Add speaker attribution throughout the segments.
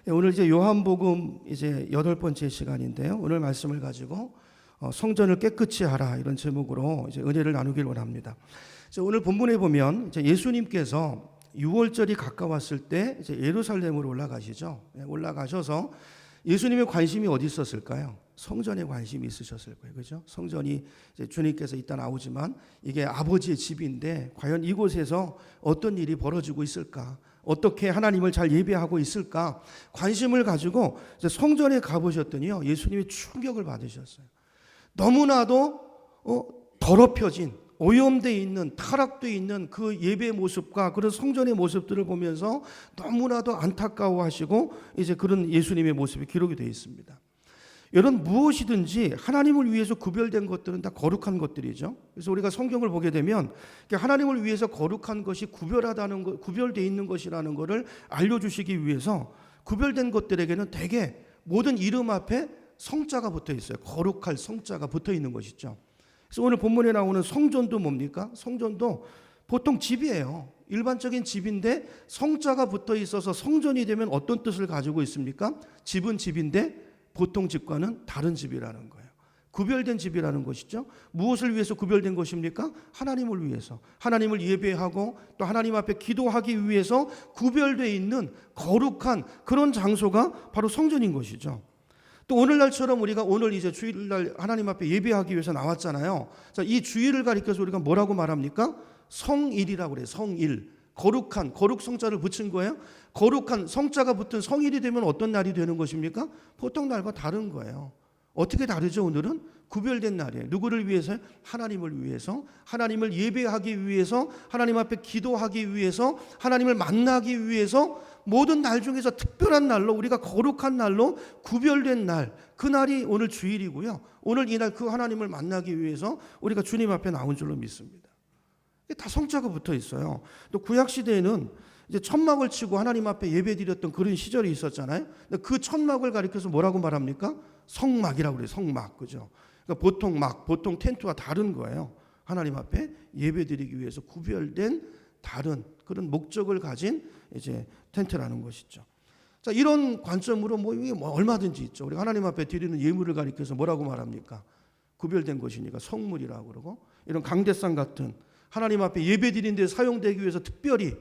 Speaker 1: 오늘 이제 요한복음 이제 8번째 시간인데요. 오늘 말씀을 가지고 성전을 깨끗이 하라 이런 제목으로 이제 은혜를 나누길 원합니다. 오늘 본문에 보면 이제 예수님께서 6월절이 가까웠을 때 이제 예루살렘으로 올라가시죠. 올라가셔서 예수님의 관심이 어디 있었을까요? 성전에 관심이 있으셨을 거예요. 그죠? 성전이 이제 주님께서 이따 나오지만 이게 아버지의 집인데 과연 이곳에서 어떤 일이 벌어지고 있을까? 어떻게 하나님을 잘 예배하고 있을까? 관심을 가지고 이제 성전에 가보셨더니요. 예수님이 충격을 받으셨어요. 너무나도 더럽혀진 오염되어 있는 타락되어 있는 그 예배 모습과 그런 성전의 모습들을 보면서 너무나도 안타까워하시고 이제 그런 예수님의 모습이 기록이 되어 있습니다. 여러분 무엇이든지 하나님을 위해서 구별된 것들은 다 거룩한 것들이죠. 그래서 우리가 성경을 보게 되면 하나님을 위해서 거룩한 것이 구별하다는 것, 구별되어 있는 것이라는 것을 알려주시기 위해서 구별된 것들에게는 대개 모든 이름 앞에 성자가 붙어 있어요. 거룩할 성자가 붙어 있는 것이죠. 그래서 오늘 본문에 나오는 성전도 뭡니까? 성전도 보통 집이에요. 일반적인 집인데 성자가 붙어 있어서 성전이 되면 어떤 뜻을 가지고 있습니까? 집은 집인데 보통 집과는 다른 집이라는 거예요. 구별된 집이라는 것이죠. 무엇을 위해서 구별된 것입니까? 하나님을 위해서. 하나님을 예배하고 또 하나님 앞에 기도하기 위해서 구별되어 있는 거룩한 그런 장소가 바로 성전인 것이죠. 또 오늘날처럼 우리가 오늘 이제 주일날 하나님 앞에 예배하기 위해서 나왔잖아요. 자, 이 주일을 가리켜서 우리가 뭐라고 말합니까? 성일이라고 그래요. 성일. 거룩한, 거룩 성자를 붙인 거예요. 거룩한 성자가 붙은 성일이 되면 어떤 날이 되는 것입니까? 보통 날과 다른 거예요. 어떻게 다르죠? 오늘은 구별된 날이에요. 누구를 위해서? 하나님을 위해서, 하나님을 예배하기 위해서, 하나님 앞에 기도하기 위해서, 하나님을 만나기 위해서 모든 날 중에서 특별한 날로 우리가 거룩한 날로 구별된 날, 그 날이 오늘 주일이고요. 오늘 이 날 그 하나님을 만나기 위해서 우리가 주님 앞에 나온 줄로 믿습니다. 다 성자가 붙어 있어요. 또 구약 시대에는 이제 천막을 치고 하나님 앞에 예배드렸던 그런 시절이 있었잖아요. 그 천막을 가리켜서 뭐라고 말합니까? 성막이라고 그래요. 성막, 그죠? 그러니까 보통 막, 보통 텐트와 다른 거예요. 하나님 앞에 예배드리기 위해서 구별된 다른 그런 목적을 가진 이제 텐트라는 것이죠. 자, 이런 관점으로 이게 얼마든지 있죠. 우리가 하나님 앞에 드리는 예물을 가리켜서 뭐라고 말합니까? 구별된 것이니까 성물이라고 그러고, 이런 강대상 같은 하나님 앞에 예배드리는 데 사용되기 위해서 특별히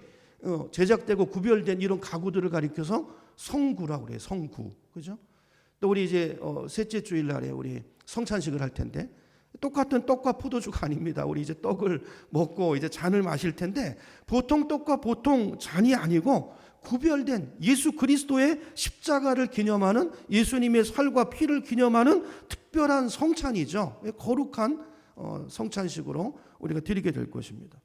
Speaker 1: 제작되고 구별된 이런 가구들을 가리켜서 성구라고 그래요. 성구. 그죠? 또 우리 이제 셋째 주일 날에 우리 성찬식을 할 텐데 똑같은 떡과 포도주가 아닙니다. 우리 이제 떡을 먹고 이제 잔을 마실 텐데 보통 떡과 보통 잔이 아니고 구별된 예수 그리스도의 십자가를 기념하는 예수님의 살과 피를 기념하는 특별한 성찬이죠. 거룩한 성찬식으로 우리가 드리게 될 것입니다.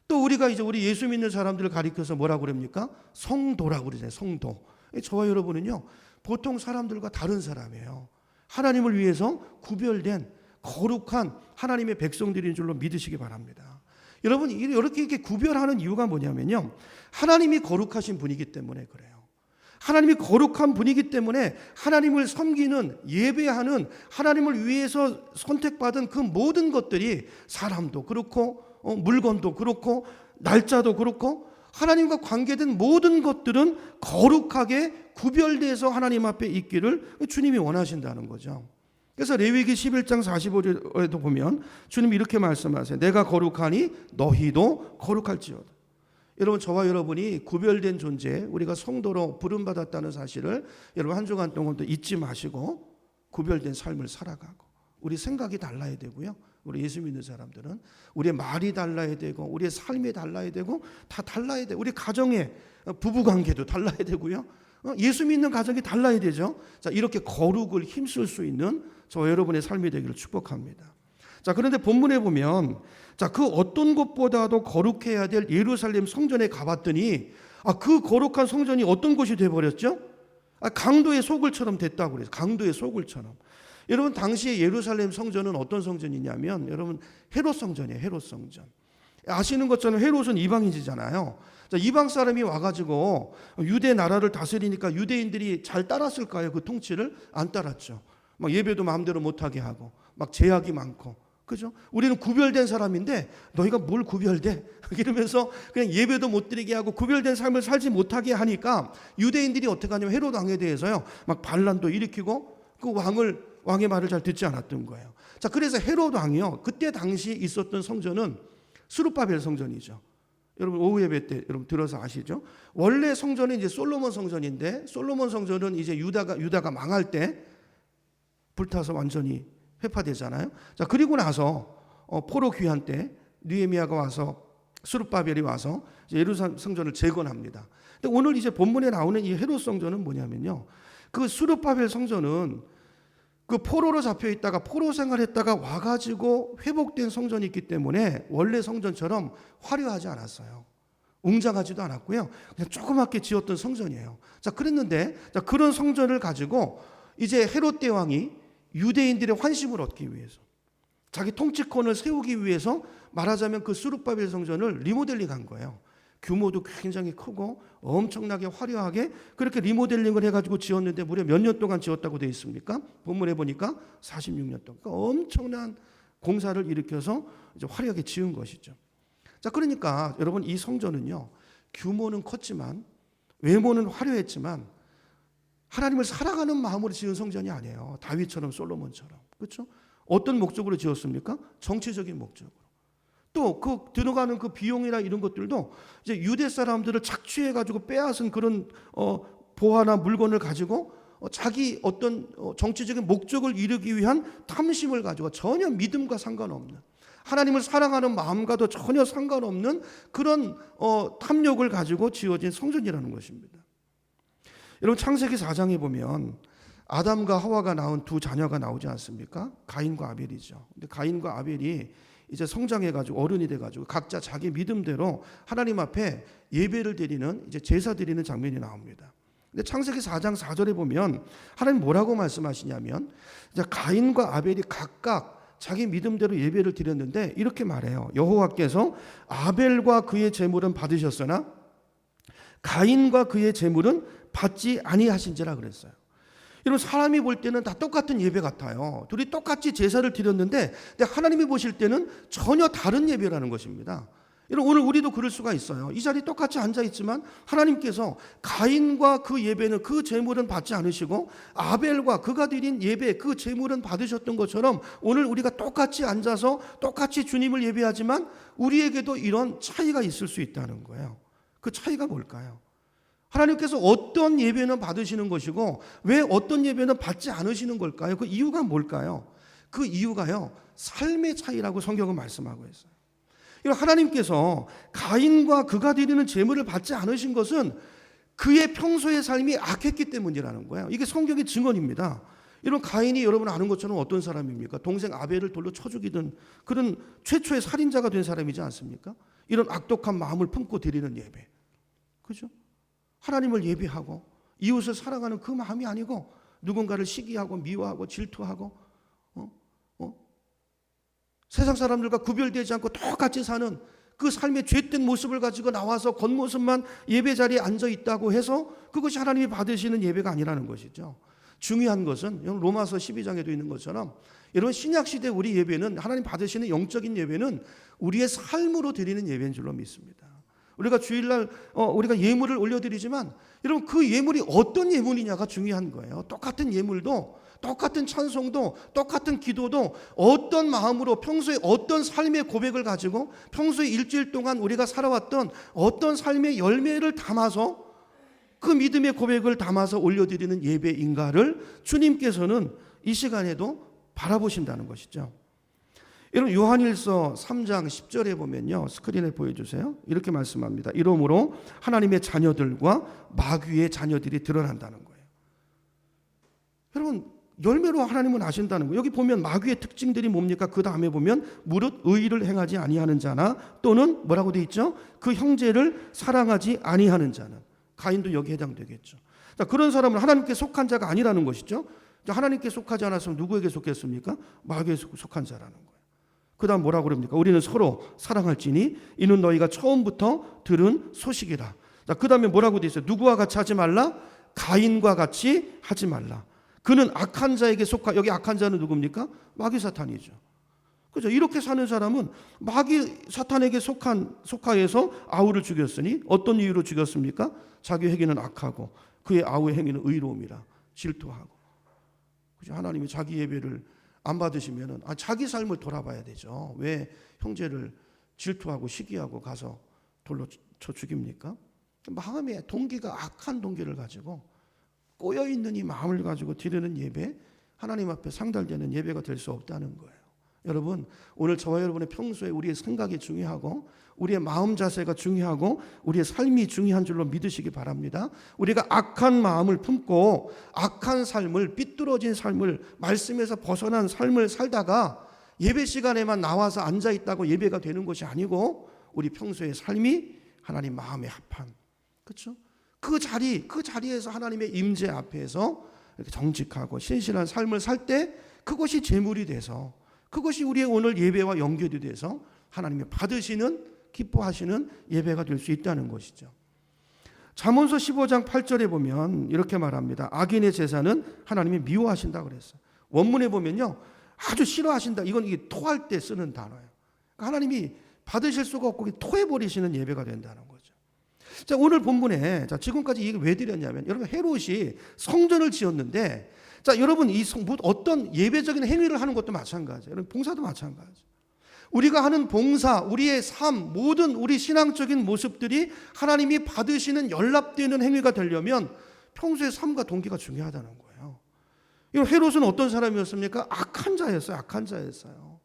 Speaker 1: 또 우리가 이제 우리 예수 믿는 사람들을 가리켜서 뭐라고 그럽니까? 성도라고 그러잖아요. 성도. 저와 여러분은요, 보통 사람들과 다른 사람이에요. 하나님을 위해서 구별된 거룩한 하나님의 백성들인 줄로 믿으시기 바랍니다. 여러분, 이렇게 구별하는 이유가 뭐냐면요, 하나님이 거룩하신 분이기 때문에 그래요. 하나님이 거룩한 분이기 때문에 하나님을 섬기는, 예배하는, 하나님을 위해서 선택받은 그 모든 것들이 사람도 그렇고 물건도 그렇고 날짜도 그렇고 하나님과 관계된 모든 것들은 거룩하게 구별돼서 하나님 앞에 있기를 주님이 원하신다는 거죠. 그래서 레위기 11장 45절에도 보면 주님이 이렇게 말씀하세요. 내가 거룩하니 너희도 거룩할지어다. 여러분, 저와 여러분이 구별된 존재, 우리가 성도로 부름받았다는 사실을 여러분 한 주간 동안 또 잊지 마시고 구별된 삶을 살아가고, 우리 생각이 달라야 되고요. 우리 예수 믿는 사람들은 우리의 말이 달라야 되고 우리의 삶이 달라야 되고 다 달라야 돼요. 우리 가정의 부부관계도 달라야 되고요. 예수 믿는 가정이 달라야 되죠. 자, 이렇게 거룩을 힘쓸 수 있는 저와 여러분의 삶이 되기를 축복합니다. 자, 그런데 본문에 보면 자, 그 어떤 것보다도 거룩해야 될 예루살렘 성전에 가봤더니 그 거룩한 성전이 어떤 곳이 되어버렸죠? 강도의 소굴처럼 됐다고 그래요. 강도의 소굴처럼. 여러분, 당시에 예루살렘 성전은 어떤 성전이냐면 여러분, 헤롯 성전이에요. 헤롯 성전. 아시는 것처럼 헤롯은 이방인이잖아요. 자, 이방 사람이 와가지고 유대 나라를 다스리니까 유대인들이 잘 따랐을까요? 그 통치를 안 따랐죠. 막 예배도 마음대로 못하게 하고 막 제약이 많고 그죠? 우리는 구별된 사람인데 너희가 뭘 구별돼? 이러면서 그냥 예배도 못 드리게 하고 구별된 삶을 살지 못하게 하니까 유대인들이 어떻게 하냐면 헤롯 왕에 대해서요 막 반란도 일으키고 그 왕의 말을 잘 듣지 않았던 거예요. 자, 그래서 헤롯 왕이요 그때 당시 있었던 성전은 스룹바벨 성전이죠. 여러분 오후 예배 때 여러분 들어서 아시죠? 원래 성전은 이제 솔로몬 성전인데 솔로몬 성전은 이제 유다가 망할 때 불타서 완전히 회파되잖아요. 자, 그리고 나서 포로 귀환 때 느헤미야가 와서 스룹바벨이 와서 예루살렘 성전을 재건합니다. 근데 오늘 이제 본문에 나오는 이 헤롯 성전은 뭐냐면요. 그 스룹바벨 성전은 그 포로로 잡혀 있다가 포로 생활했다가 와가지고 회복된 성전이 있기 때문에 원래 성전처럼 화려하지 않았어요. 웅장하지도 않았고요. 그냥 조그맣게 지었던 성전이에요. 자, 그랬는데 자, 그런 성전을 가지고 이제 헤롯 대왕이 유대인들의 환심을 얻기 위해서 자기 통치권을 세우기 위해서 말하자면 그 스룹바벨 성전을 리모델링한 거예요. 규모도 굉장히 크고 엄청나게 화려하게 그렇게 리모델링을 해가지고 지었는데 무려 몇 년 동안 지었다고 되어 있습니까? 본문에 보니까 46년 동안. 그러니까 엄청난 공사를 일으켜서 이제 화려하게 지은 것이죠. 자, 그러니까 여러분 이 성전은요 규모는 컸지만 외모는 화려했지만 하나님을 사랑하는 마음으로 지은 성전이 아니에요. 다윗처럼 솔로몬처럼. 그렇죠? 어떤 목적으로 지었습니까? 정치적인 목적으로. 또 그 들어가는 그 비용이나 이런 것들도 이제 유대 사람들을 착취해 가지고 빼앗은 그런 보화나 물건을 가지고 자기 어떤 정치적인 목적을 이루기 위한 탐심을 가지고 전혀 믿음과 상관없는 하나님을 사랑하는 마음과도 전혀 상관없는 그런 탐욕을 가지고 지어진 성전이라는 것입니다. 여러분 창세기 4장에 보면 아담과 하와가 낳은 두 자녀가 나오지 않습니까? 가인과 아벨이죠. 근데 가인과 아벨이 이제 성장해가지고 어른이 돼가지고 각자 자기 믿음대로 하나님 앞에 예배를 드리는 이제 제사 드리는 장면이 나옵니다. 근데 창세기 4장 4절에 보면 하나님 뭐라고 말씀하시냐면 이제 가인과 아벨이 각각 자기 믿음대로 예배를 드렸는데 이렇게 말해요. 여호와께서 아벨과 그의 제물은 받으셨으나 가인과 그의 제물은 받지 아니하신지라 그랬어요. 여러분 사람이 볼 때는 다 똑같은 예배 같아요. 둘이 똑같이 제사를 드렸는데 근데 하나님이 보실 때는 전혀 다른 예배라는 것입니다. 여러분 오늘 우리도 그럴 수가 있어요. 이 자리에 똑같이 앉아있지만 하나님께서 가인과 그 예배는 그 제물은 받지 않으시고 아벨과 그가 드린 예배 그 제물은 받으셨던 것처럼 오늘 우리가 똑같이 앉아서 똑같이 주님을 예배하지만 우리에게도 이런 차이가 있을 수 있다는 거예요. 그 차이가 뭘까요? 하나님께서 어떤 예배는 받으시는 것이고 왜 어떤 예배는 받지 않으시는 걸까요? 그 이유가 뭘까요? 그 이유가요 삶의 차이라고 성경은 말씀하고 있어요. 하나님께서 가인과 그가 드리는 제물을 받지 않으신 것은 그의 평소의 삶이 악했기 때문이라는 거예요. 이게 성경의 증언입니다. 이런 가인이 여러분 아는 것처럼 어떤 사람입니까? 동생 아벨을 돌로 쳐 죽이던 그런 최초의 살인자가 된 사람이지 않습니까? 이런 악독한 마음을 품고 드리는 예배. 그죠? 하나님을 예배하고 이웃을 사랑하는 그 마음이 아니고 누군가를 시기하고 미워하고 질투하고 세상 사람들과 구별되지 않고 똑같이 사는 그 삶의 죄된 모습을 가지고 나와서 겉모습만 예배 자리에 앉아 있다고 해서 그것이 하나님이 받으시는 예배가 아니라는 것이죠. 중요한 것은 로마서 12장에도 있는 것처럼 여러분 신약시대 우리 예배는 하나님 받으시는 영적인 예배는 우리의 삶으로 드리는 예배인 줄로 믿습니다. 우리가 주일날 우리가 예물을 올려드리지만 여러분 그 예물이 어떤 예물이냐가 중요한 거예요. 똑같은 예물도 똑같은 찬송도 똑같은 기도도 어떤 마음으로 평소에 어떤 삶의 고백을 가지고 평소에 일주일 동안 우리가 살아왔던 어떤 삶의 열매를 담아서 그 믿음의 고백을 담아서 올려드리는 예배인가를 주님께서는 이 시간에도 바라보신다는 것이죠. 여러분 요한일서 3장 10절에 보면요. 스크린에 보여주세요. 이렇게 말씀합니다. 이러므로 하나님의 자녀들과 마귀의 자녀들이 드러난다는 거예요. 여러분 열매로 하나님은 아신다는 거예요. 여기 보면 마귀의 특징들이 뭡니까? 그 다음에 보면 무릇 의의를 행하지 아니하는 자나 또는 뭐라고 돼 있죠? 그 형제를 사랑하지 아니하는 자는 가인도 여기에 해당되겠죠. 자, 그런 사람은 하나님께 속한 자가 아니라는 것이죠. 하나님께 속하지 않았으면 누구에게 속했습니까? 마귀에 속한 자라는 거예요. 그 다음 뭐라고 그럽니까? 우리는 서로 사랑할지니 이는 너희가 처음부터 들은 소식이라. 자, 그 다음에 뭐라고 돼 있어요? 누구와 같이 하지 말라? 가인과 같이 하지 말라. 그는 악한 자에게 속하. 여기 악한 자는 누굽니까? 마귀 사탄이죠. 그죠? 이렇게 사는 사람은 마귀 사탄에게 속하여서 아우를 죽였으니 어떤 이유로 죽였습니까? 자기 행위는 악하고 그의 아우의 행위는 의로움이라 질투하고. 그죠? 하나님이 자기 예배를 안 받으시면은 자기 삶을 돌아봐야 되죠. 왜 형제를 질투하고 시기하고 가서 돌로 쳐 죽입니까? 마음에 동기가 악한 동기를 가지고 꼬여있는 이 마음을 가지고 드리는 예배, 하나님 앞에 상달되는 예배가 될 수 없다는 거예요. 여러분, 오늘 저와 여러분의 평소에 우리의 생각이 중요하고 우리의 마음 자세가 중요하고 우리의 삶이 중요한 줄로 믿으시기 바랍니다. 우리가 악한 마음을 품고 악한 삶을, 삐뚤어진 삶을, 말씀에서 벗어난 삶을 살다가 예배 시간에만 나와서 앉아있다고 예배가 되는 것이 아니고 우리 평소의 삶이 하나님 마음에 합한, 그렇죠? 그 자리에서 하나님의 임재 앞에서 이렇게 정직하고 신실한 삶을 살 때 그것이 제물이 돼서, 그것이 우리의 오늘 예배와 연결이 돼서 하나님이 받으시는, 기뻐하시는 예배가 될 수 있다는 것이죠. 잠언서 15장 8절에 보면 이렇게 말합니다. 악인의 제사는 하나님이 미워하신다 그랬어요. 원문에 보면요, 아주 싫어하신다. 이게 토할 때 쓰는 단어예요. 그러니까 하나님이 받으실 수가 없고 토해버리시는 예배가 된다는 거죠. 자, 오늘 본문에 지금까지 이게 왜 드렸냐면, 여러분 헤롯이 성전을 지었는데, 자, 여러분 어떤 예배적인 행위를 하는 것도 마찬가지예요. 여러분 봉사도 마찬가지예요. 우리가 하는 봉사, 우리의 삶, 모든 우리 신앙적인 모습들이 하나님이 받으시는 연락되는 행위가 되려면 평소의 삶과 동기가 중요하다는 거예요. 헤롯은 어떤 사람이었습니까? 악한 자였어요. 악한 자였어요.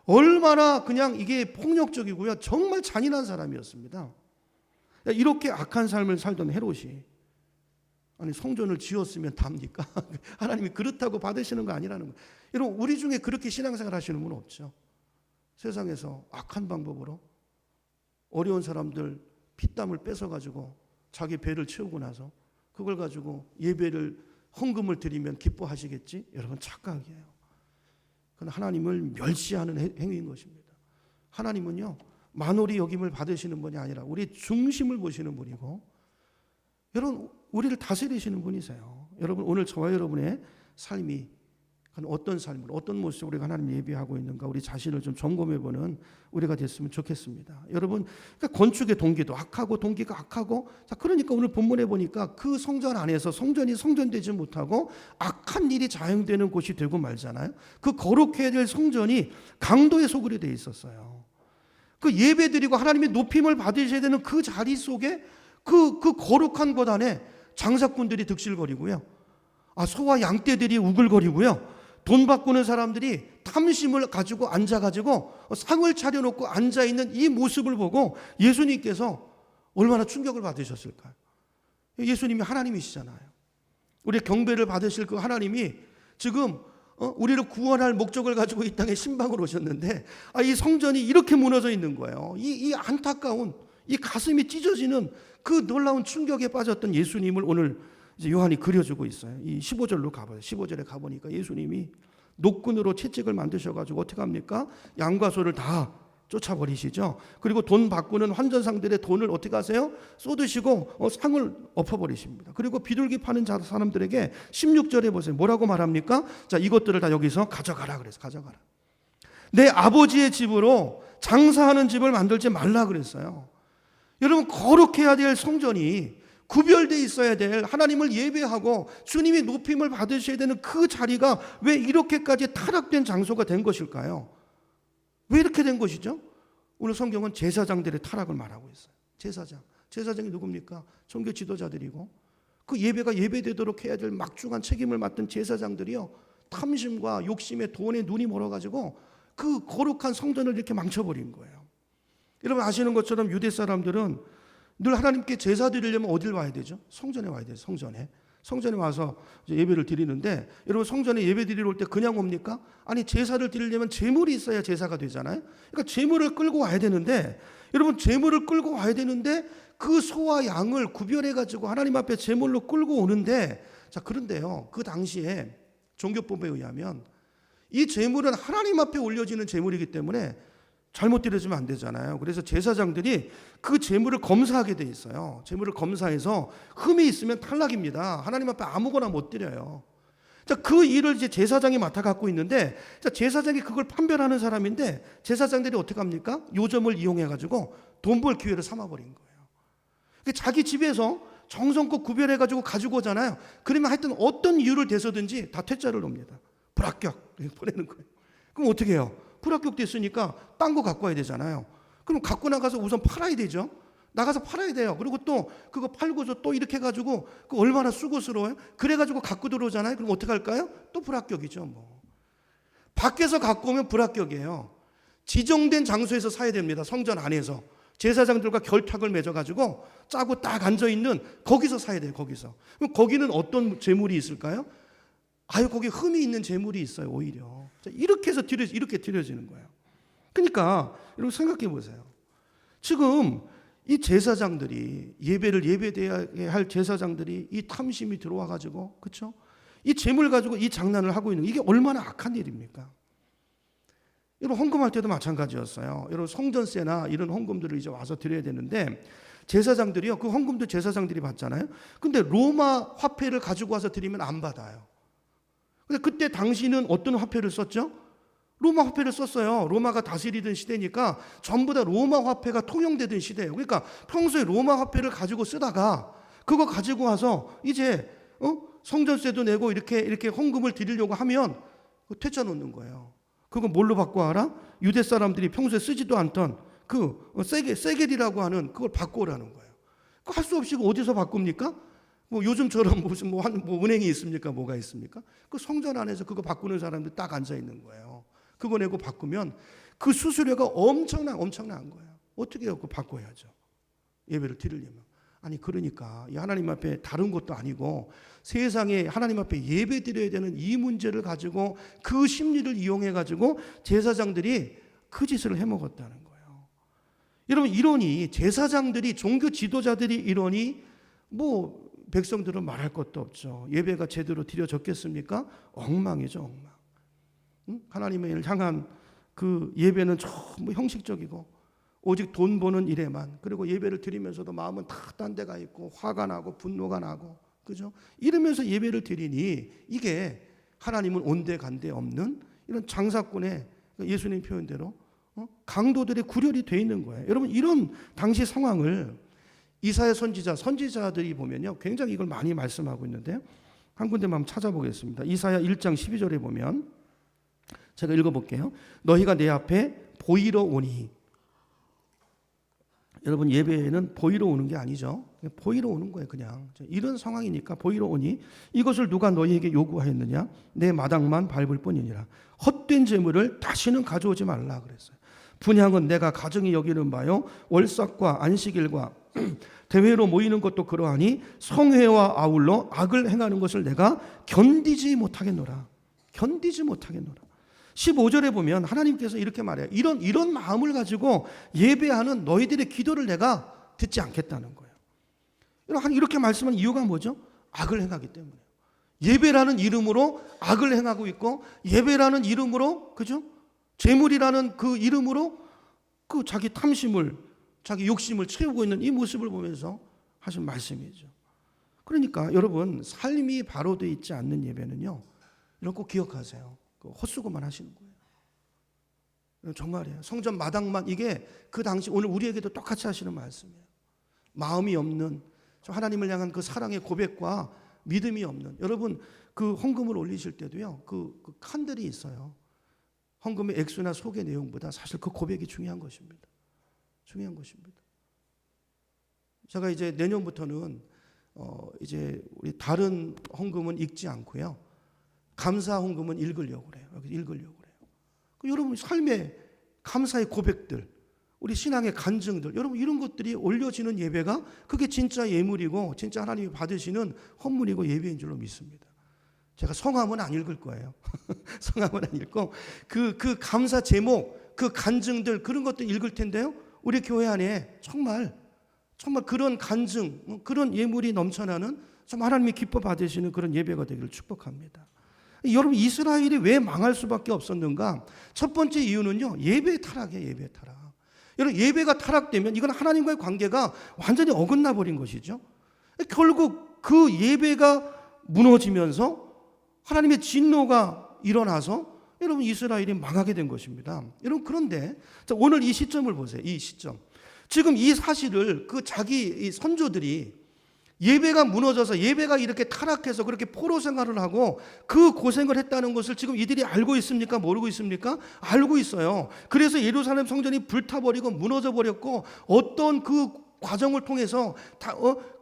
Speaker 1: 얼마나 그냥 이게 폭력적이고요, 정말 잔인한 사람이었습니다. 이렇게 악한 삶을 살던 헤롯이 성전을 지었으면 답니까? 하나님이 그렇다고 받으시는 거 아니라는 거예요. 여러분, 우리 중에 그렇게 신앙생활 하시는 분 없죠? 세상에서 악한 방법으로 어려운 사람들 피땀을 뺏어가지고 자기 배를 채우고 나서 그걸 가지고 예배를, 헌금을 드리면 기뻐하시겠지? 여러분, 착각이에요. 그건 하나님을 멸시하는 행위인 것입니다. 하나님은요, 만홀히 여김을 받으시는 분이 아니라 우리 중심을 보시는 분이고, 여러분, 우리를 다스리시는 분이세요. 여러분, 오늘 저와 여러분의 삶이 어떤 삶을, 어떤 모습으로 우리가 하나님 예배하고 있는가, 우리 자신을 좀 점검해보는 우리가 됐으면 좋겠습니다. 여러분, 그러니까 건축의 동기도 악하고 동기가 악하고, 자, 그러니까 오늘 본문에 보니까 그 성전 안에서 성전이 성전되지 못하고 악한 일이 자행되는 곳이 되고 말잖아요. 그 거룩해야 될 성전이 강도의 소굴이 돼 있었어요. 그 예배드리고 하나님의 높임을 받으셔야 되는 그 자리 속에 그 거룩한 것 안에 장사꾼들이 득실거리고요, 소와 양떼들이 우글거리고요, 돈 바꾸는 사람들이 탐심을 가지고 앉아가지고 상을 차려놓고 앉아있는 이 모습을 보고 예수님께서 얼마나 충격을 받으셨을까요? 예수님이 하나님이시잖아요. 우리 경배를 받으실 그 하나님이 지금 우리를 구원할 목적을 가지고 이 땅에 신방을 오셨는데 이 성전이 이렇게 무너져 있는 거예요. 이 안타까운, 이 가슴이 찢어지는 그 놀라운 충격에 빠졌던 예수님을 오늘 이제 요한이 그려주고 있어요. 이 15절로 가봐요. 15절에 가보니까 예수님이 노끈으로 채찍을 만드셔가지고 어떻게 합니까? 양과 소를 다 쫓아버리시죠. 그리고 돈 바꾸는 환전상들의 돈을 어떻게 하세요? 쏟으시고 상을 엎어버리십니다. 그리고 비둘기 파는 사람들에게 16절에 보세요. 뭐라고 말합니까? 자, 이것들을 다 여기서 가져가라 그래서 가져가라. 내 아버지의 집으로 장사하는 집을 만들지 말라 그랬어요. 여러분, 거룩해야 될 성전이, 구별되어 있어야 될, 하나님을 예배하고 주님의 높임을 받으셔야 되는 그 자리가 왜 이렇게까지 타락된 장소가 된 것일까요? 왜 이렇게 된 것이죠? 오늘 성경은 제사장들의 타락을 말하고 있어요. 제사장이 누굽니까? 종교 지도자들이고, 그 예배가 예배되도록 해야 될 막중한 책임을 맡은 제사장들이요, 탐심과 욕심에 돈에 눈이 멀어가지고 그 거룩한 성전을 이렇게 망쳐버린 거예요. 여러분 아시는 것처럼 유대 사람들은 늘 하나님께 제사 드리려면 어딜 와야 되죠? 성전에 와야 돼요. 성전에 와서 예배를 드리는데, 여러분 성전에 예배 드리러 올 때 그냥 옵니까? 아니, 제사를 드리려면 제물이 있어야 제사가 되잖아요. 그러니까 제물을 끌고 와야 되는데, 여러분 제물을 끌고 와야 되는데 그 소와 양을 구별해 가지고 하나님 앞에 제물로 끌고 오는데, 자, 그런데요, 그 당시에 종교법에 의하면 이 제물은 하나님 앞에 올려지는 제물이기 때문에 잘못 드려지면 안 되잖아요. 그래서 제사장들이 그 제물을 검사하게 돼 있어요. 제물을 검사해서 흠이 있으면 탈락입니다. 하나님 앞에 아무거나 못 드려요. 자, 그 일을 이제 제사장이 맡아 갖고 있는데, 자, 제사장이 그걸 판별하는 사람인데 제사장들이 어떻게 합니까? 요점을 이용해 가지고 돈 벌 기회를 삼아 버린 거예요. 자기 집에서 정성껏 구별해 가지고 가지고 오잖아요. 그러면 하여튼 어떤 이유를 대서든지 다 퇴짜를 놉니다. 불합격 보내는 거예요. 그럼 어떻게 해요? 불합격 됐으니까 딴 거 갖고 와야 되잖아요. 그럼 갖고 나가서 우선 팔아야 되죠. 나가서 팔아야 돼요. 그리고 또 그거 팔고서 또 이렇게 해가지고 그 얼마나 수고스러워요. 그래가지고 갖고 들어오잖아요. 그럼 어떻게 할까요? 또 불합격이죠. 뭐 밖에서 갖고 오면 불합격이에요. 지정된 장소에서 사야 됩니다. 성전 안에서 제사장들과 결탁을 맺어가지고 짜고 딱 앉아 있는 거기서 사야 돼요. 거기서. 그럼 거기는 어떤 재물이 있을까요? 아유, 거기 흠이 있는 재물이 있어요. 오히려 이렇게 해서 이렇게 드려지는 거예요. 그러니까 여러분 생각해 보세요. 지금 이 제사장들이 예배를 예배돼야 할 제사장들이 이 탐심이 들어와 가지고, 그렇죠? 이 재물 가지고 이 장난을 하고 있는, 이게 얼마나 악한 일입니까? 여러분 헌금할 때도 마찬가지였어요. 여러분 성전세나 이런 헌금들을 이제 와서 드려야 되는데 제사장들이요, 그 헌금도 제사장들이 받잖아요. 근데 로마 화폐를 가지고 와서 드리면 안 받아요. 근데 그때 당시는 어떤 화폐를 썼죠? 로마 화폐를 썼어요. 로마가 다스리던 시대니까 전부 다 로마 화폐가 통용되던 시대예요. 그러니까 평소에 로마 화폐를 가지고 쓰다가 그거 가지고 와서 이제 성전세도 내고 이렇게 헌금을 드리려고 하면 퇴짜 놓는 거예요. 그거 뭘로 바꿔 알아? 유대 사람들이 평소에 쓰지도 않던 그 세겔이라고 하는 그걸 바꿔오라는 거예요. 할 수 없이 어디서 바꿉니까? 뭐 요즘처럼 무슨 뭐 은행이 있습니까? 뭐가 있습니까? 그 성전 안에서 그거 바꾸는 사람들 딱 앉아 있는 거예요. 그거 내고 바꾸면 그 수수료가 엄청난 거예요. 어떻게 해요? 그거 바꿔야죠. 예배를 드리려면. 아니 그러니까 이 하나님 앞에 다른 것도 아니고 세상에 하나님 앞에 예배 드려야 되는 이 문제를 가지고 그 심리를 이용해 가지고 제사장들이 그 짓을 해먹었다는 거예요. 여러분 이러니 제사장들이 종교 지도자들이 이러니 뭐 백성들은 말할 것도 없죠. 예배가 제대로 드려졌겠습니까? 엉망이죠, 엉망. 하나님을 향한 그 예배는 전부 형식적이고 오직 돈 버는 일에만, 그리고 예배를 드리면서도 마음은 다 딴 데가 있고 화가 나고 분노가 나고, 그죠? 이러면서 예배를 드리니 이게 하나님은 온데간데 없는 이런 장사꾼의 예수님 표현대로 강도들의 구렬이 돼 있는 거예요. 여러분 이런 당시 상황을 이사야 선지자들이 보면요 굉장히 이걸 많이 말씀하고 있는데요. 한 군데만 한번 찾아보겠습니다. 이사야 1장 12절에 보면 제가 읽어볼게요. 너희가 내 앞에 보이러 오니. 여러분 예배는 보이러 오는 게 아니죠. 보이러 오는 거예요. 그냥 이런 상황이니까 보이러 오니 이것을 누가 너희에게 요구하였느냐? 내 마당만 밟을 뿐이니라. 헛된 재물을 다시는 가져오지 말라 그랬어요. 분향은 내가 가정이 여기는 바요 월삭과 안식일과 대회로 모이는 것도 그러하니 성회와 아울러 악을 행하는 것을 내가 견디지 못하겠노라. 15절에 보면 하나님께서 이렇게 말해요. 이런 마음을 가지고 예배하는 너희들의 기도를 내가 듣지 않겠다는 거예요. 이렇게 말씀한 이유가 뭐죠? 악을 행하기 때문에. 예배라는 이름으로 악을 행하고 있고, 예배라는 이름으로, 그죠? 재물이라는 그 이름으로 그 자기 탐심을, 자기 욕심을 채우고 있는 이 모습을 보면서 하신 말씀이죠. 그러니까 여러분 삶이 바로 되어 있지 않는 예배는요, 이런 거 기억하세요. 헛수고만 하시는 거예요. 정말이에요. 성전 마당만, 이게 그 당시 오늘 우리에게도 똑같이 하시는 말씀이에요. 마음이 없는, 하나님을 향한 그 사랑의 고백과 믿음이 없는, 여러분 그 헌금을 올리실 때도요 그 칸들이 있어요. 헌금의 액수나 속의 내용보다 사실 그 고백이 중요한 것입니다. 제가 이제 내년부터는 이제 우리 다른 헌금은 읽지 않고요, 감사 헌금은 읽으려고 그래요. 여러분 삶의 감사의 고백들, 우리 신앙의 간증들, 여러분 이런 것들이 올려지는 예배가 그게 진짜 예물이고 진짜 하나님이 받으시는 헌물이고 예배인 줄로 믿습니다. 제가 성함은 안 읽을 거예요. 성함은 안 읽고 그 감사 제목, 그 간증들 그런 것도 읽을 텐데요. 우리 교회 안에 정말 그런 간증, 그런 예물이 넘쳐나는 정말 하나님이 기뻐 받으시는 그런 예배가 되기를 축복합니다. 여러분 이스라엘이 왜 망할 수밖에 없었는가? 첫 번째 이유는요 예배 타락이에요. 예배 타락. 여러분 예배가 타락되면 이건 하나님과의 관계가 완전히 어긋나 버린 것이죠. 결국 그 예배가 무너지면서 하나님의 진노가 일어나서 여러분 이스라엘이 망하게 된 것입니다. 여러분 그런데 오늘 이 시점을 보세요. 이 시점. 지금 이 사실을 그 자기 선조들이 예배가 무너져서 예배가 이렇게 타락해서 그렇게 포로 생활을 하고 그 고생을 했다는 것을 지금 이들이 알고 있습니까? 모르고 있습니까? 알고 있어요. 그래서 예루살렘 성전이 불타버리고 무너져 버렸고 어떤 그 과정을 통해서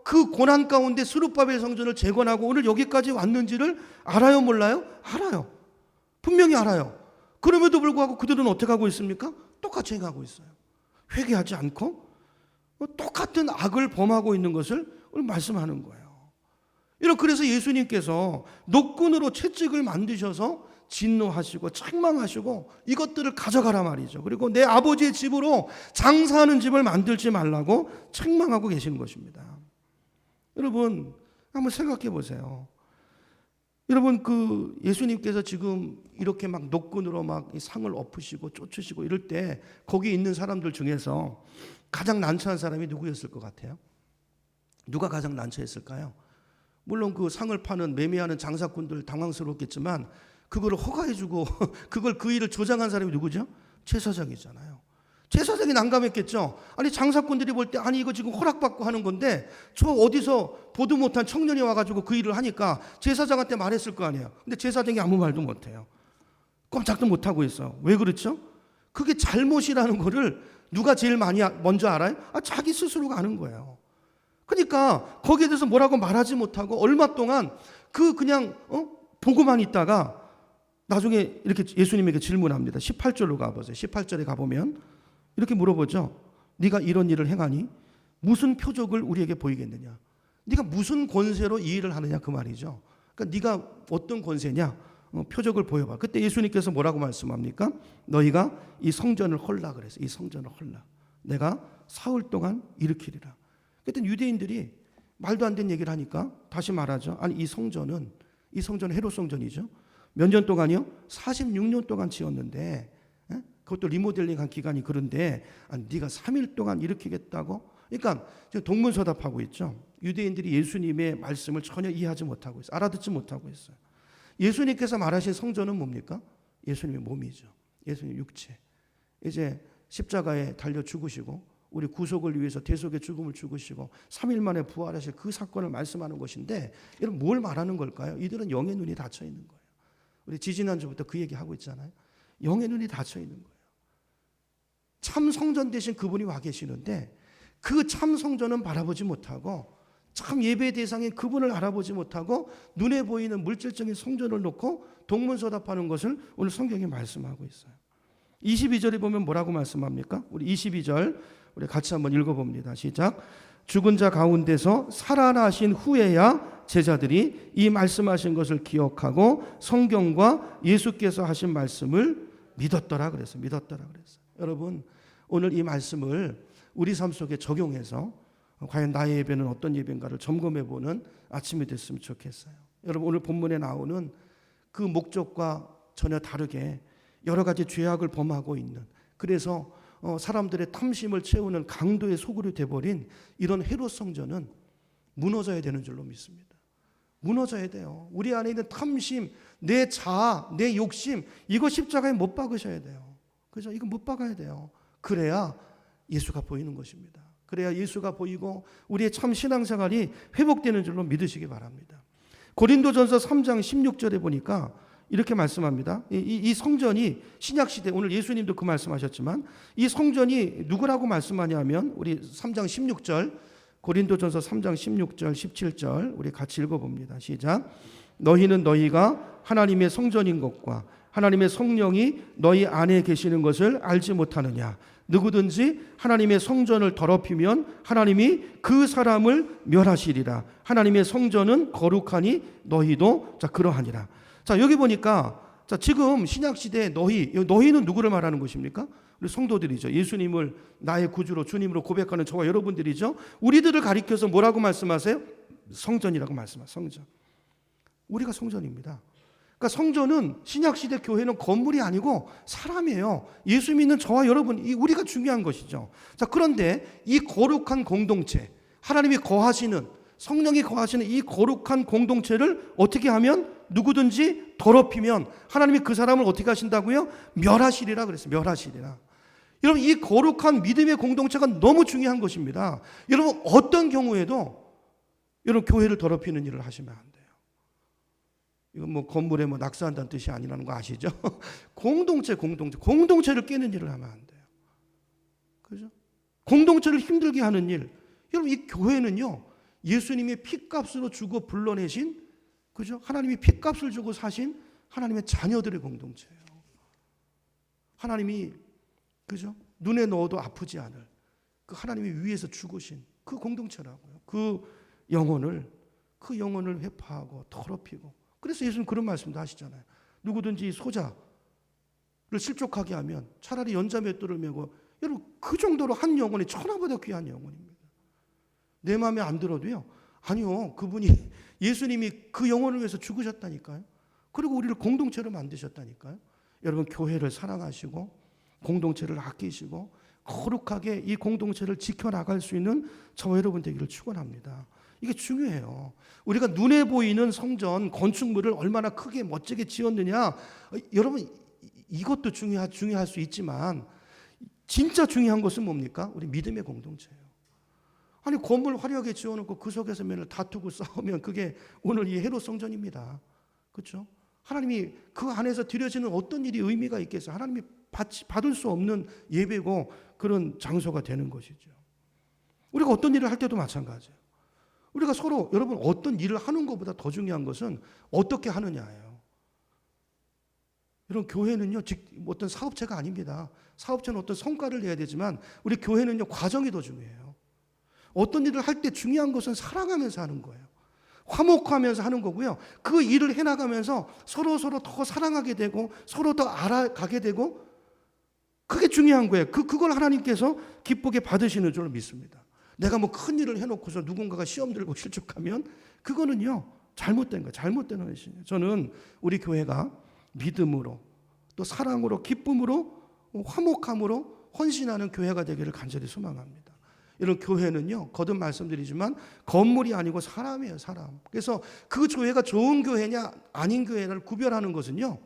Speaker 1: 그 고난 가운데 스룹바벨 성전을 재건하고 오늘 여기까지 왔는지를 알아요? 몰라요? 알아요. 분명히 알아요. 그럼에도 불구하고 그들은 어떻게 하고 있습니까? 똑같이 행하고 있어요. 회개하지 않고 똑같은 악을 범하고 있는 것을 오늘 말씀하는 거예요. 그래서 예수님께서 노끈으로 채찍을 만드셔서 진노하시고 책망하시고 이것들을 가져가라 말이죠. 그리고 내 아버지의 집으로 장사하는 집을 만들지 말라고 책망하고 계시는 것입니다. 여러분 한번 생각해 보세요. 여러분 그 예수님께서 지금 이렇게 막 노끈으로 막 상을 엎으시고 쫓으시고 이럴 때 거기 있는 사람들 중에서 가장 난처한 사람이 누구였을 것 같아요? 누가 가장 난처했을까요? 물론 그 상을 파는 매매하는 장사꾼들 당황스럽겠지만 그걸 허가해주고 그걸 그 일을 조장한 사람이 누구죠? 제사장이잖아요. 제사장이 난감했겠죠. 아니 장사꾼들이 볼 때 아니 이거 지금 허락받고 하는 건데 저 어디서 보도 못한 청년이 와가지고 그 일을 하니까 제사장한테 말했을 거 아니에요. 근데 제사장이 아무 말도 못해요. 꼼짝도 못하고 있어. 왜 그렇죠? 그게 잘못이라는 거를 누가 제일 먼저 알아요? 자기 스스로가 아는 거예요. 그러니까 거기에 대해서 뭐라고 말하지 못하고 얼마 동안 그냥 보고만 있다가 나중에 이렇게 예수님에게 질문합니다. 18절로 가보세요. 18절에 가보면 이렇게 물어보죠. 네가 이런 일을 행하니 무슨 표적을 우리에게 보이겠느냐? 네가 무슨 권세로 이 일을 하느냐 그 말이죠. 그러니까 네가 어떤 권세냐? 표적을 보여봐. 그때 예수님께서 뭐라고 말씀합니까? 너희가 이 성전을 헐라 그랬어요. 이 성전을 헐라. 내가 사흘 동안 일으키리라. 그때 유대인들이 말도 안 되는 얘기를 하니까 다시 말하죠. 아니 이 성전은 헤롯 성전이죠. 몇 년 동안이요? 46년 동안 지었는데 그것도 리모델링한 기간이 그런데 네가 3일 동안 일으키겠다고? 그러니까 지금 동문서답하고 있죠. 유대인들이 예수님의 말씀을 전혀 이해하지 못하고 있어요. 알아듣지 못하고 있어요. 예수님께서 말하신 성전은 뭡니까? 예수님의 몸이죠. 예수님의 육체. 이제 십자가에 달려 죽으시고 우리 구속을 위해서 대속의 죽음을 죽으시고 3일 만에 부활하실 그 사건을 말씀하는 것인데 여러분 뭘 말하는 걸까요? 이들은 영의 눈이 닫혀 있는 거예요. 우리 지지난주부터 그 얘기하고 있잖아요. 영의 눈이 닫혀 있는 거예요. 참 성전 대신 그분이 와 계시는데 그 참 성전은 바라보지 못하고 참 예배 대상인 그분을 알아보지 못하고 눈에 보이는 물질적인 성전을 놓고 동문서답하는 것을 오늘 성경이 말씀하고 있어요. 22절에 보면 뭐라고 말씀합니까? 우리 22절 우리 같이 한번 읽어봅니다. 시작. 죽은 자 가운데서 살아나신 후에야 제자들이 이 말씀하신 것을 기억하고 성경과 예수께서 하신 말씀을 믿었더라 그랬어요. 믿었더라 그랬어요. 여러분 오늘 이 말씀을 우리 삶 속에 적용해서 과연 나의 예배는 어떤 예배인가를 점검해보는 아침이 됐으면 좋겠어요. 여러분 오늘 본문에 나오는 그 목적과 전혀 다르게 여러 가지 죄악을 범하고 있는 그래서 사람들의 탐심을 채우는 강도의 소굴이 돼버린 이런 헤롯 성전은 무너져야 되는 줄로 믿습니다. 무너져야 돼요. 우리 안에 있는 탐심, 내 자아, 내 욕심 이거 십자가에 못 박으셔야 돼요. 그죠? 이거 못 박아야 돼요. 그래야 예수가 보이는 것입니다. 그래야 예수가 보이고 우리의 참 신앙생활이 회복되는 줄로 믿으시기 바랍니다. 고린도전서 3장 16절에 보니까 이렇게 말씀합니다. 이 성전이 신약시대 오늘 예수님도 그 말씀하셨지만 이 성전이 누구라고 말씀하냐면 우리 3장 16절 고린도전서 3장 16절 17절 우리 같이 읽어봅니다. 시작. 너희는 너희가 하나님의 성전인 것과 하나님의 성령이 너희 안에 계시는 것을 알지 못하느냐. 누구든지 하나님의 성전을 더럽히면 하나님이 그 사람을 멸하시리라. 하나님의 성전은 거룩하니 너희도 그러하니라. 자 여기 보니까 자 지금 신약시대에 너희는 누구를 말하는 것입니까? 우리 성도들이죠. 예수님을 나의 구주로 주님으로 고백하는 저와 여러분들이죠. 우리들을 가리켜서 뭐라고 말씀하세요? 성전이라고 말씀하세요. 성전. 우리가 성전입니다. 그러니까 성전은 신약시대 교회는 건물이 아니고 사람이에요. 예수 믿는 저와 여러분 우리가 중요한 것이죠. 자 그런데 이 거룩한 공동체 하나님이 거하시는 성령이 거하시는 이 거룩한 공동체를 어떻게 하면 누구든지 더럽히면 하나님이 그 사람을 어떻게 하신다고요? 멸하시리라 그랬어요. 멸하시리라. 여러분, 이 거룩한 믿음의 공동체가 너무 중요한 것입니다. 여러분, 어떤 경우에도 여러분 교회를 더럽히는 일을 하시면 안 돼요. 이건 뭐 건물에 뭐 낙서한다는 뜻이 아니라는 거 아시죠? 공동체를 깨는 일을 하면 안 돼요. 그죠? 공동체를 힘들게 하는 일. 여러분, 이 교회는요, 예수님이 핏값으로 주고 불러내신, 그죠? 하나님이 핏값을 주고 사신 하나님의 자녀들의 공동체예요. 하나님이, 그죠? 눈에 넣어도 아프지 않을 그 하나님이 위에서 죽으신 그 공동체라고요. 그 영혼을 회파하고 더럽히고. 그래서 예수님 그런 말씀도 하시잖아요. 누구든지 소자를 실족하게 하면 차라리 연자맷돌을 메고. 여러분, 그 정도로 한 영혼이 천하보다 귀한 영혼입니다. 내 마음에 안 들어도요. 아니요, 그분이 예수님이 그 영혼을 위해서 죽으셨다니까요. 그리고 우리를 공동체로 만드셨다니까요. 여러분, 교회를 사랑하시고 공동체를 아끼시고 거룩하게 이 공동체를 지켜나갈 수 있는 저와 여러분 되기를 축원합니다. 이게 중요해요. 우리가 눈에 보이는 성전 건축물을 얼마나 크게 멋지게 지었느냐, 여러분 이것도 중요할 수 있지만 진짜 중요한 것은 뭡니까? 우리 믿음의 공동체예요. 아니, 건물 화려하게 지어놓고 그 속에서 맨날 다투고 싸우면 그게 오늘 이 헤롯 성전입니다. 그렇죠? 하나님이 그 안에서 드려지는 어떤 일이 의미가 있겠어요? 하나님이 받을 수 없는 예배고 그런 장소가 되는 것이죠. 우리가 어떤 일을 할 때도 마찬가지예요. 우리가 서로, 여러분, 어떤 일을 하는 것보다 더 중요한 것은 어떻게 하느냐예요. 여러분, 교회는요, 어떤 사업체가 아닙니다. 사업체는 어떤 성과를 내야 되지만 우리 교회는요, 과정이 더 중요해요. 어떤 일을 할 때 중요한 것은 사랑하면서 하는 거예요. 화목하면서 하는 거고요. 그 일을 해나가면서 서로 더 사랑하게 되고 서로 더 알아가게 되고, 그게 중요한 거예요. 그걸 하나님께서 기쁘게 받으시는 줄 믿습니다. 내가 뭐 큰 일을 해놓고서 누군가가 시험 들고 실족하면 그거는요, 잘못된 거예요. 잘못된 헌신이에요. 저는 우리 교회가 믿음으로 또 사랑으로 기쁨으로 화목함으로 헌신하는 교회가 되기를 간절히 소망합니다. 이런 교회는요, 거듭 말씀드리지만 건물이 아니고 사람이에요. 사람. 그래서 그 교회가 좋은 교회냐 아닌 교회를 구별하는 것은요,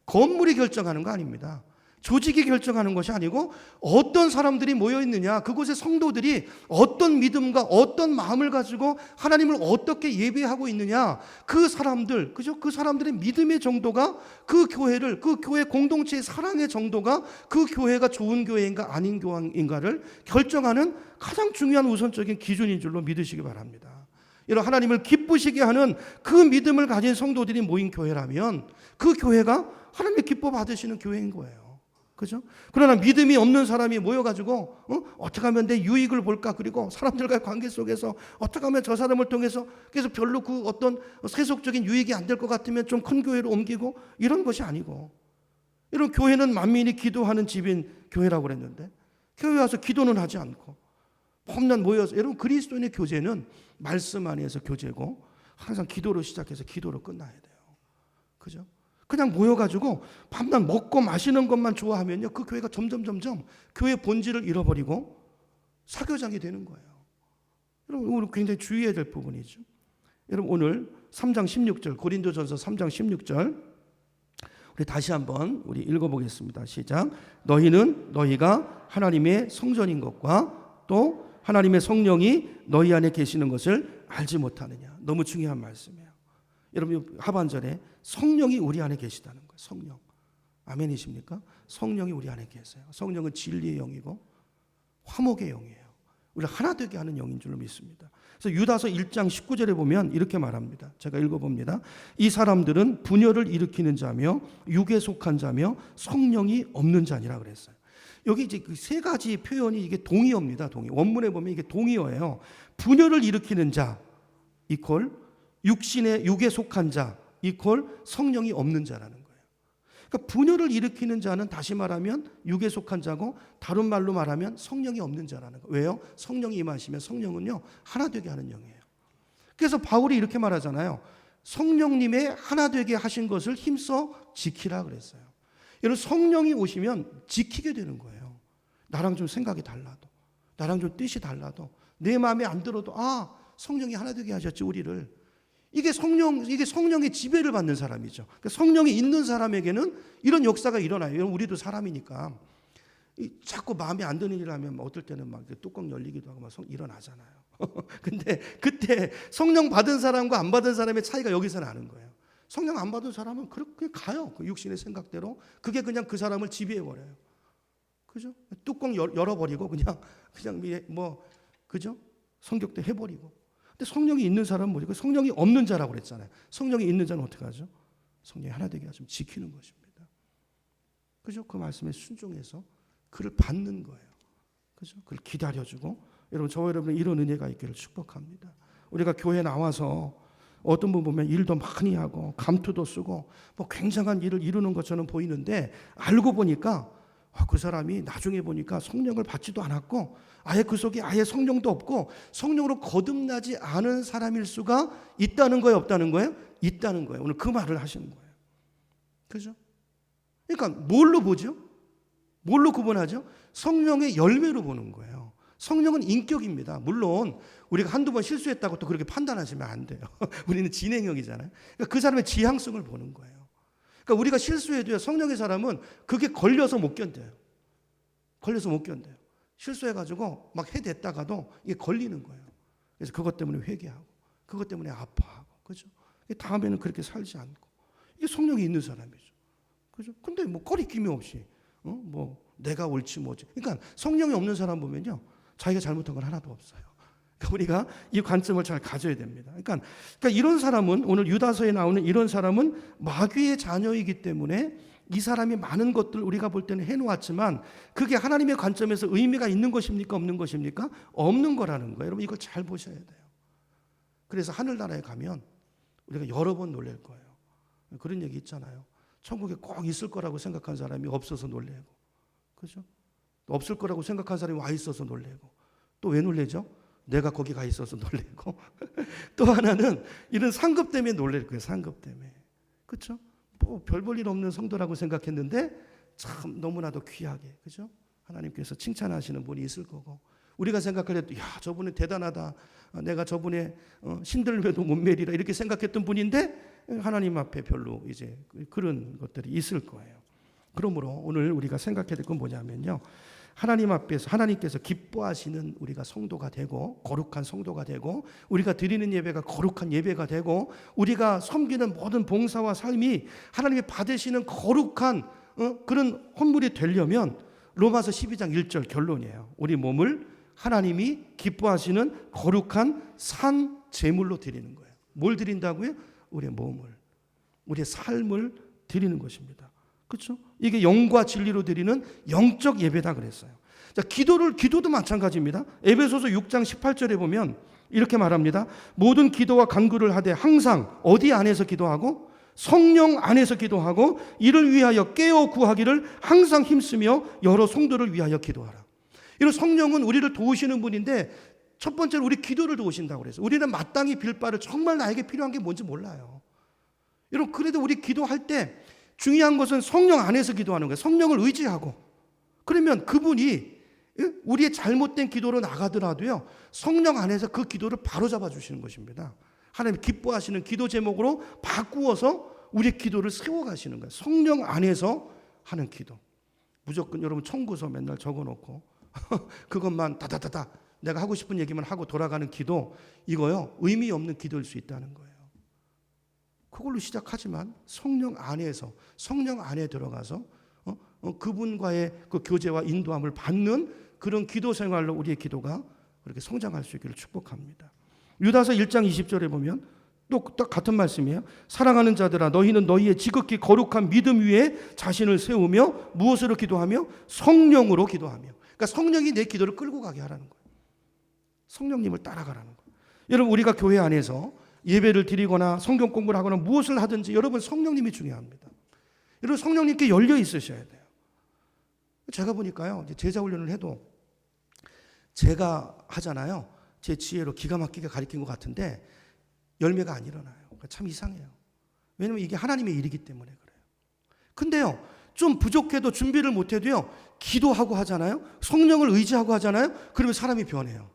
Speaker 1: 건물이 결정하는 거 아닙니다. 조직이 결정하는 것이 아니고 어떤 사람들이 모여 있느냐, 그곳의 성도들이 어떤 믿음과 어떤 마음을 가지고 하나님을 어떻게 예배하고 있느냐, 그 사람들, 그죠? 그 사람들의 믿음의 정도가 그 교회를, 그 교회 공동체의 사랑의 정도가 그 교회가 좋은 교회인가 아닌 교회인가를 결정하는 가장 중요한 우선적인 기준인 줄로 믿으시기 바랍니다. 이런 하나님을 기쁘시게 하는 그 믿음을 가진 성도들이 모인 교회라면 그 교회가 하나님의 기뻐 받으시는 교회인 거예요. 그죠? 그러나 믿음이 없는 사람이 모여가지고 어떻게 하면 내 유익을 볼까, 그리고 사람들과의 관계 속에서 어떻게 하면 저 사람을 통해서 그래서 별로 그 어떤 세속적인 유익이 안 될 것 같으면 좀 큰 교회로 옮기고, 이런 것이 아니고, 이런 교회는 만민이 기도하는 집인 교회라고 그랬는데 교회 와서 기도는 하지 않고 폼난 모여서, 여러분, 그리스도인의 교제는 말씀 안에서 교제고 항상 기도로 시작해서 기도로 끝나야 돼요. 그죠? 그냥 모여가지고 밤낮 먹고 마시는 것만 좋아하면요, 그 교회가 점점 교회의 본질을 잃어버리고 사교장이 되는 거예요. 여러분, 오늘 굉장히 주의해야 될 부분이죠. 여러분, 오늘 3장 16절, 고린도전서 3장 16절 우리 다시 한번 우리 읽어보겠습니다. 시작. 너희가 하나님의 성전인 것과 또 하나님의 성령이 너희 안에 계시는 것을 알지 못하느냐. 너무 중요한 말씀이에요. 여러분, 하반절에 성령이 우리 안에 계시다는 거예요. 성령. 아멘이십니까? 성령이 우리 안에 계세요. 성령은 진리의 영이고 화목의 영이에요. 우리를 하나 되게 하는 영인 줄로 믿습니다. 그래서 유다서 1장 19절에 보면 이렇게 말합니다. 제가 읽어봅니다. 이 사람들은 분열을 일으키는 자며 육에 속한 자며 성령이 없는 자니라 그랬어요. 여기 이제 그 세 가지 표현이 이게 동의어입니다. 동의. 원문에 보면 이게 동의어예요. 분열을 일으키는 자 이퀄 육에 속한 자 이퀄 성령이 없는 자라는 거예요. 그러니까 분열을 일으키는 자는 다시 말하면 육에 속한 자고, 다른 말로 말하면 성령이 없는 자라는 거예요. 왜요? 성령이 임하시면 성령은요, 하나 되게 하는 영이에요. 그래서 바울이 이렇게 말하잖아요. 성령님의 하나 되게 하신 것을 힘써 지키라 그랬어요. 여러분, 성령이 오시면 지키게 되는 거예요. 나랑 좀 생각이 달라도, 나랑 좀 뜻이 달라도, 내 마음에 안 들어도 성령이 하나 되게 하셨지 우리를. 이게 성령의 지배를 받는 사람이죠. 그러니까 성령이 있는 사람에게는 이런 역사가 일어나요. 우리도 사람이니까 자꾸 마음에 안 드는 일을 하면 어떨 때는 막 뚜껑 열리기도 하고 막 일어나잖아요. 근데 그때 성령 받은 사람과 안 받은 사람의 차이가 여기서 나는 거예요. 성령 안 받은 사람은 그렇게 가요. 그 육신의 생각대로. 그게 그냥 그 사람을 지배해 버려요. 그죠? 뚜껑 열어버리고 그냥 뭐 그죠? 성격대 해버리고. 근데 성령이 있는 사람은 뭐죠? 성령이 없는 자라고 그랬잖아요. 성령이 있는 자는 어떻게 하죠? 성령이 하나 되게 하시면 지키는 것입니다. 그죠? 그 말씀에 순종해서 그를 받는 거예요. 그죠? 그를 기다려주고. 여러분, 저와 여러분은 이런 은혜가 있기를 축복합니다. 우리가 교회 나와서 어떤 분 보면 일도 많이 하고 감투도 쓰고 뭐 굉장한 일을 이루는 것처럼 보이는데 알고 보니까 그 사람이 나중에 보니까 성령을 받지도 않았고 아예 그 속에 아예 성령도 없고 성령으로 거듭나지 않은 사람일 수가 있다는 거예요, 없다는 거예요? 있다는 거예요. 오늘 그 말을 하시는 거예요. 그죠? 그러니까 뭘로 보죠? 뭘로 구분하죠? 성령의 열매로 보는 거예요. 성령은 인격입니다. 물론 우리가 한두 번 실수했다고 또 그렇게 판단하시면 안 돼요. 우리는 진행형이잖아요. 그러니까 그 사람의 지향성을 보는 거예요. 그러니까 우리가 실수해도요, 성령의 사람은 그게 걸려서 못 견뎌요. 걸려서 못 견뎌요. 실수해가지고 막 해댔다가도 이게 걸리는 거예요. 그래서 그것 때문에 회개하고, 그것 때문에 아파하고, 그죠? 다음에는 그렇게 살지 않고. 이게 성령이 있는 사람이죠. 그죠? 근데 뭐 거리낌이 없이, 뭐 내가 옳지 뭐지. 그러니까 성령이 없는 사람 보면요, 자기가 잘못한 건 하나도 없어요. 그러니까 우리가 이 관점을 잘 가져야 됩니다. 그러니까 이런 사람은, 오늘 유다서에 나오는 이런 사람은 마귀의 자녀이기 때문에 이 사람이 많은 것들 우리가 볼 때는 해놓았지만 그게 하나님의 관점에서 의미가 있는 것입니까? 없는 것입니까? 없는 거라는 거예요. 여러분, 이걸 잘 보셔야 돼요. 그래서 하늘나라에 가면 우리가 여러 번 놀랄 거예요. 그런 얘기 있잖아요. 천국에 꼭 있을 거라고 생각한 사람이 없어서 놀래고, 그죠? 없을 거라고 생각한 사람이 와 있어서 놀래고, 또 왜 놀래죠? 내가 거기 가 있어서 놀래고 또 하나는 이런 상급 때문에 놀랄 거예요. 상급 때문에. 그렇죠? 뭐 별 볼 일 없는 성도라고 생각했는데 참 너무나도 귀하게, 그죠? 하나님께서 칭찬하시는 분이 있을 거고, 우리가 생각할 때 야, 저분은 대단하다, 내가 저분의 신들매도 못 매리라 이렇게 생각했던 분인데 하나님 앞에 별로 이제 그런 것들이 있을 거예요. 그러므로 오늘 우리가 생각해야 될 건 뭐냐면요, 하나님 앞에서 하나님께서 기뻐하시는 우리가 성도가 되고 거룩한 성도가 되고 우리가 드리는 예배가 거룩한 예배가 되고 우리가 섬기는 모든 봉사와 삶이 하나님이 받으시는 거룩한 그런 헌물이 되려면 로마서 12장 1절 결론이에요. 우리 몸을 하나님이 기뻐하시는 거룩한 산 제물로 드리는 거예요. 뭘 드린다고요? 우리의 몸을, 우리의 삶을 드리는 것입니다. 그렇죠? 이게 영과 진리로 드리는 영적 예배다 그랬어요. 자, 기도도 마찬가지입니다. 에베소서 6장 18절에 보면 이렇게 말합니다. 모든 기도와 간구를 하되 항상 어디 안에서 기도하고 성령 안에서 기도하고 이를 위하여 깨어 구하기를 항상 힘쓰며 여러 성도를 위하여 기도하라. 이런 성령은 우리를 도우시는 분인데 첫 번째로 우리 기도를 도우신다고 그랬어요. 우리는 마땅히 빌 바를 정말 나에게 필요한 게 뭔지 몰라요. 여러분, 그래도 우리 기도할 때 중요한 것은 성령 안에서 기도하는 거예요. 성령을 의지하고. 그러면 그분이 우리의 잘못된 기도로 나가더라도요, 성령 안에서 그 기도를 바로잡아 주시는 것입니다. 하나님 기뻐하시는 기도 제목으로 바꾸어서 우리의 기도를 세워가시는 거예요. 성령 안에서 하는 기도. 무조건 여러분 청구서 맨날 적어놓고 그것만 다다다다 내가 하고 싶은 얘기만 하고 돌아가는 기도, 이거요 의미 없는 기도일 수 있다는 거예요. 그걸로 시작하지만 성령 안에서, 성령 안에 들어가서 그분과의 그 교제와 인도함을 받는 그런 기도 생활로 우리의 기도가 그렇게 성장할 수 있기를 축복합니다. 유다서 1장 20절에 보면 또 같은 말씀이에요. 사랑하는 자들아, 너희는 너희의 지극히 거룩한 믿음 위에 자신을 세우며 무엇으로 기도하며? 성령으로 기도하며. 그러니까 성령이 내 기도를 끌고 가게 하라는 거예요. 성령님을 따라가라는 거예요. 여러분, 우리가 교회 안에서 예배를 드리거나 성경 공부를 하거나 무엇을 하든지 여러분 성령님이 중요합니다. 여러분 성령님께 열려 있으셔야 돼요. 제가 보니까요, 제자 훈련을 해도 제가 하잖아요. 제 지혜로 기가 막히게 가르친 것 같은데 열매가 안 일어나요. 참 이상해요. 왜냐하면 이게 하나님의 일이기 때문에 그래요. 근데요, 좀 부족해도 준비를 못해도요, 기도하고 하잖아요. 성령을 의지하고 하잖아요. 그러면 사람이 변해요.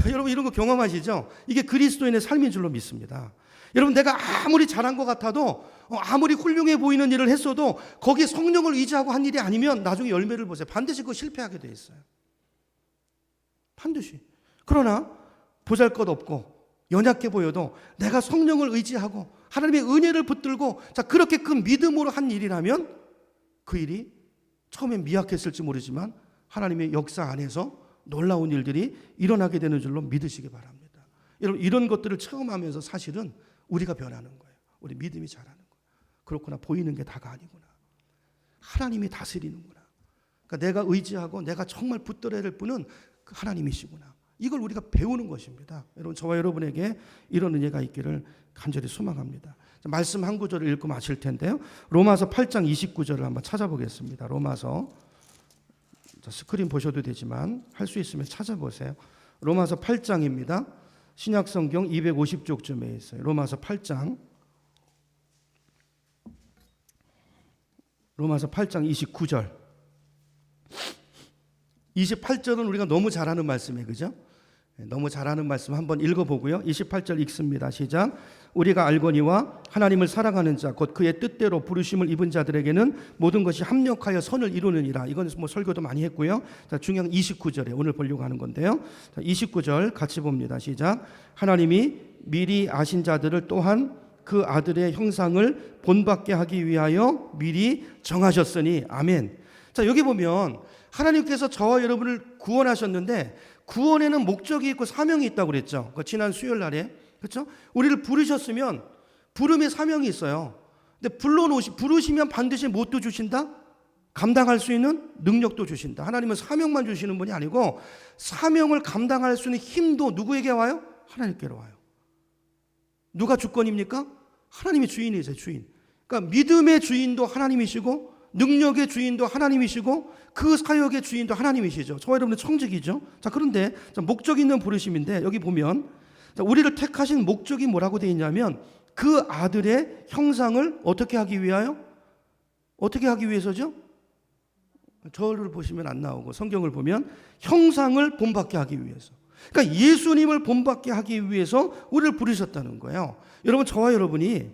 Speaker 1: 여러분 이런 거 경험하시죠? 이게 그리스도인의 삶인 줄로 믿습니다. 여러분 내가 아무리 잘한 것 같아도 아무리 훌륭해 보이는 일을 했어도 거기에 성령을 의지하고 한 일이 아니면 나중에 열매를 보세요. 반드시 그거 실패하게 돼 있어요. 반드시. 그러나 보잘것없고 연약해 보여도 내가 성령을 의지하고 하나님의 은혜를 붙들고 자 그렇게 그 믿음으로 한 일이라면 그 일이 처음엔 미약했을지 모르지만 하나님의 역사 안에서 놀라운 일들이 일어나게 되는 줄로 믿으시기 바랍니다. 여러분 이런 것들을 체험하면서 사실은 우리가 변하는 거예요. 우리 믿음이 자라는 거예요. 그렇구나 보이는 게 다가 아니구나. 하나님이 다스리는구나. 그러니까 내가 의지하고 내가 정말 붙들어야 될 분은 하나님이시구나. 이걸 우리가 배우는 것입니다. 여러분 저와 여러분에게 이런 은혜가 있기를 간절히 소망합니다. 말씀 한 구절을 읽고 마칠 텐데요. 로마서 8장 29절을 한번 찾아보겠습니다. 로마서 스크린 보셔도 되지만 할 수 있으면 찾아보세요. 로마서 8장입니다. 신약성경 250쪽쯤에 있어요. 로마서 8장 29절 28절은 우리가 너무 잘하는 말씀이에요. 그죠? 너무 잘하는 말씀 한번 읽어보고요. 28절 읽습니다. 시작. 우리가 알거니와 하나님을 사랑하는 자 곧 그의 뜻대로 부르심을 입은 자들에게는 모든 것이 합력하여 선을 이루느니라. 이건 뭐 설교도 많이 했고요. 자, 중요한 29절에 오늘 보려고 하는 건데요. 자, 29절 같이 봅니다. 시작. 하나님이 미리 아신 자들을 또한 그 아들의 형상을 본받게 하기 위하여 미리 정하셨으니 아멘. 자, 여기 보면 하나님께서 저와 여러분을 구원하셨는데 구원에는 목적이 있고 사명이 있다고 그랬죠. 지난 수요일 날에. 그렇죠? 우리를 부르셨으면 부름의 사명이 있어요. 근데 부르시면 반드시 뭣도 주신다? 감당할 수 있는 능력도 주신다. 하나님은 사명만 주시는 분이 아니고 사명을 감당할 수 있는 힘도 누구에게 와요? 하나님께로 와요. 누가 주권입니까? 하나님이 주인이세요. 주인. 그러니까 믿음의 주인도 하나님이시고 능력의 주인도 하나님이시고 그 사역의 주인도 하나님이시죠. 저와 여러분은 청직이죠. 자, 그런데 목적 있는 부르심인데 여기 보면 우리를 택하신 목적이 뭐라고 되어 있냐면 그 아들의 형상을 어떻게 하기 위하여? 어떻게 하기 위해서죠? 저를 보시면 안 나오고 성경을 보면 형상을 본받게 하기 위해서. 그러니까 예수님을 본받게 하기 위해서 우리를 부르셨다는 거예요. 여러분 저와 여러분이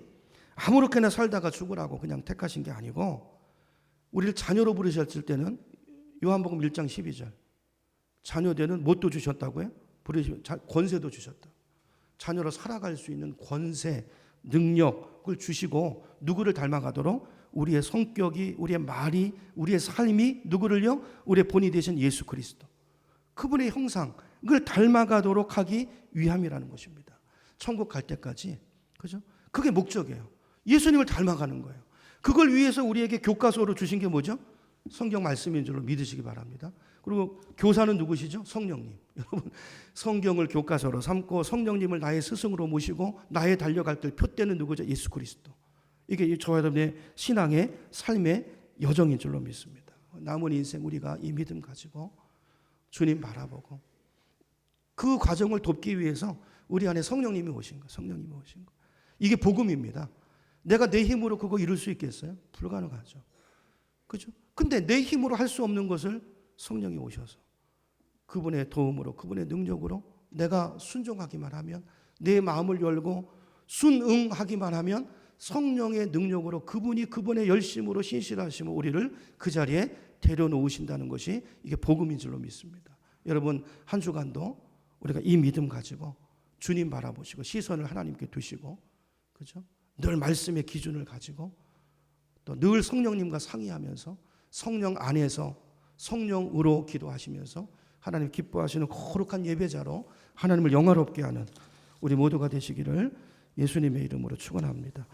Speaker 1: 아무렇게나 살다가 죽으라고 그냥 택하신 게 아니고 우리를 자녀로 부르셨을 때는 요한복음 1장 12절 자녀되는 뭣도 주셨다고요? 권세도 주셨다. 자녀로 살아갈 수 있는 권세, 능력을 주시고 누구를 닮아가도록 우리의 성격이, 우리의 말이, 우리의 삶이 누구를요? 우리의 본이 되신 예수 그리스도. 그분의 형상을 닮아가도록 하기 위함이라는 것입니다. 천국 갈 때까지. 그죠? 그게 목적이에요. 예수님을 닮아가는 거예요. 그걸 위해서 우리에게 교과서로 주신 게 뭐죠? 성경 말씀인 줄로 믿으시기 바랍니다. 그리고 교사는 누구시죠? 성령님. 여러분 성경을 교과서로 삼고 성령님을 나의 스승으로 모시고 나의 달려갈 길 표대는 누구죠? 예수 그리스도. 이게 저와 여러분의 신앙의 삶의 여정인 줄로 믿습니다. 남은 인생 우리가 이 믿음 가지고 주님 바라보고 그 과정을 돕기 위해서 우리 안에 성령님이 오신 거예요. 성령님이 오신 거예요. 이게 복음입니다. 내가 내 힘으로 그거 이룰 수 있겠어요? 불가능하죠. 그죠? 근데 내 힘으로 할 수 없는 것을 성령이 오셔서 그분의 도움으로 그분의 능력으로 내가 순종하기만 하면 내 마음을 열고 순응하기만 하면 성령의 능력으로 그분이 그분의 열심으로 신실하심으로 우리를 그 자리에 데려놓으신다는 것이 이게 복음인 줄로 믿습니다. 여러분 한 주간도 우리가 이 믿음 가지고 주님 바라보시고 시선을 하나님께 두시고 그죠? 늘 말씀의 기준을 가지고 또 늘 성령님과 상의하면서 성령 안에서 성령으로 기도하시면서 하나님 기뻐하시는 거룩한 예배자로 하나님을 영화롭게 하는 우리 모두가 되시기를 예수님의 이름으로 축원합니다.